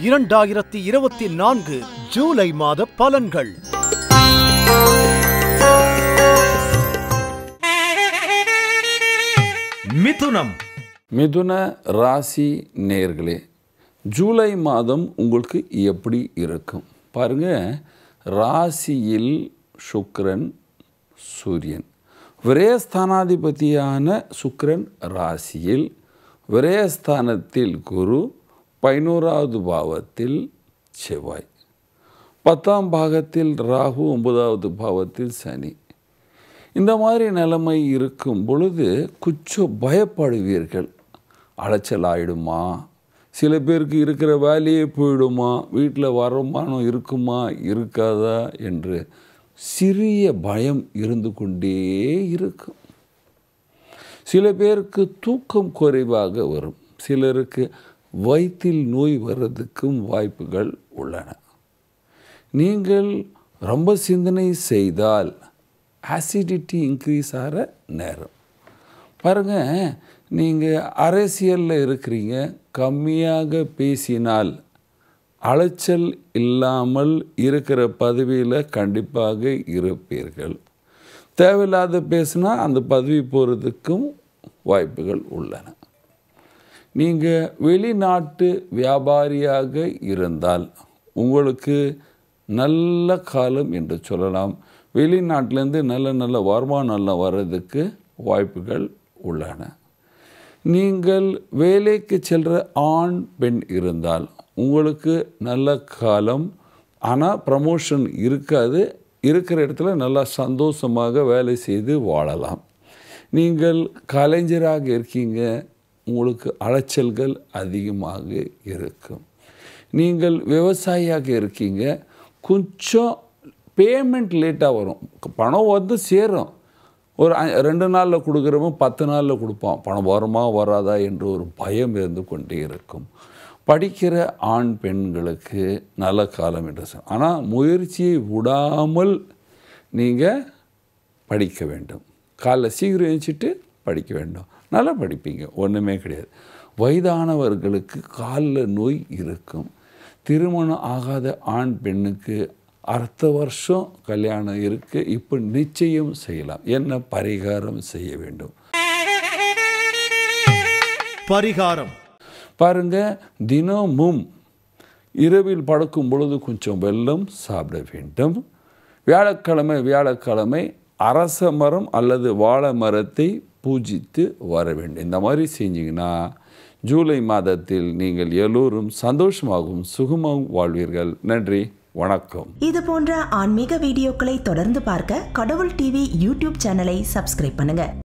2024 ஜூலை மாத பலன்கள். மிதுன ராசி நேயர்களே, ஜூலை மாதம் உங்களுக்கு எப்படி இருக்கும் பாருங்க. ராசியில் சுக்கிரன் சூரியன், விரயஸ்தானாதிபதியான சுக்கிரன் ராசியில், விரயஸ்தானத்தில் குரு, 11வது பாவத்தில் செவ்வாய், 10ஆம் பாகத்தில் ராகு, 9வது பாவத்தில் சனி. இந்த மாதிரி நிலைமை இருக்கும் பொழுது கொஞ்சம் பயப்படுவீர்கள். அலைச்சல் ஆகிடுமா, சில பேருக்கு இருக்கிற வேலையே போயிடுமா, வீட்டில் வருமானம் இருக்குமா இருக்காதா என்று சிறிய பயம் இருந்து கொண்டே இருக்கும். சில பேருக்கு தூக்கம் குறைவாக வரும், சிலருக்கு வயிற்றில் நோய் வர்றதுக்கும் வாய்ப்புகள் உள்ளன. நீங்கள் ரொம்ப சிந்தனை செய்தால் ஆசிடிட்டி இன்க்ரீஸ் ஆகிற நேரம் பாருங்கள். நீங்கள் அரசியலில் இருக்கிறீங்க, கம்மியாக பேசினால் அலைச்சல் இல்லாமல் இருக்கிற பதவியில் கண்டிப்பாக இருப்பீர்கள். தேவையில்லாத பேசினா அந்த பதவி போகிறதுக்கும் வாய்ப்புகள் உள்ளன. நீங்கள் வெளிநாட்டு வியாபாரியாக இருந்தால் உங்களுக்கு நல்ல காலம் என்று சொல்லலாம். வெளிநாட்டிலேருந்து நல்ல வருமானம் வர்றதுக்கு வாய்ப்புகள் உள்ளன. நீங்கள் வேலைக்கு செல்கிற ஆண் பெண் இருந்தால் உங்களுக்கு நல்ல காலம், ஆனால் ப்ரமோஷன் இருக்காது. இருக்கிற இடத்துல நல்லா சந்தோஷமாக வேலை செய்து வாழலாம். நீங்கள் கலைஞராக இருக்கீங்க, உங்களுக்கு அலைச்சல்கள் அதிகமாக இருக்கும். நீங்கள் விவசாயியாக இருக்கீங்க, கொஞ்சம் பேமெண்ட் லேட்டாக வரும். பணம் வந்து சேரும், ஒரு 2 நாளில் கொடுக்குறவன் 10 நாளில் கொடுப்பான். பணம் வருமா வராதா என்று ஒரு பயம் இருந்து கொண்டே இருக்கும். படிக்கிற ஆண் பெண்களுக்கு நல்ல காலம் என்று சொல்ல, ஆனால் முயற்சியை விடாமல் நீங்கள் படிக்க வேண்டும். காலைல சீக்கிரம் எழுந்திரிச்சிட்டு படிக்க வேண்டும், நல்லா படிப்பீங்க, ஒன்றுமே கிடையாது. வயதானவர்களுக்கு காலில் நோய் இருக்கும். திருமணம் ஆகாத ஆண் பெண்ணுக்கு அடுத்த வருஷம் கல்யாணம் இருக்குது, இப்போ நிச்சயம் செய்யலாம். என்ன பரிகாரம் செய்ய வேண்டும்? பரிகாரம் பாருங்க, தினமும் இரவில் படுக்கும் பொழுது கொஞ்சம் வெல்லம் சாப்பிட வேண்டும். வியாழக்கிழமை அரச மரம் அல்லது வாழை மரத்தை பூஜித்து வர வேண்டும். இந்த மாதிரி செஞ்சிங்கன்னா ஜூலை மாதத்தில் நீங்கள் எல்லோரும் சந்தோஷமாகவும் சுகமாகவும் வாழ்வீர்கள். நன்றி, வணக்கம். இது போன்ற ஆன்மீக வீடியோக்களை தொடர்ந்து பார்க்க கடவுள் டிவி யூடியூப் சேனலை சப்ஸ்கிரைப் பண்ணுங்க.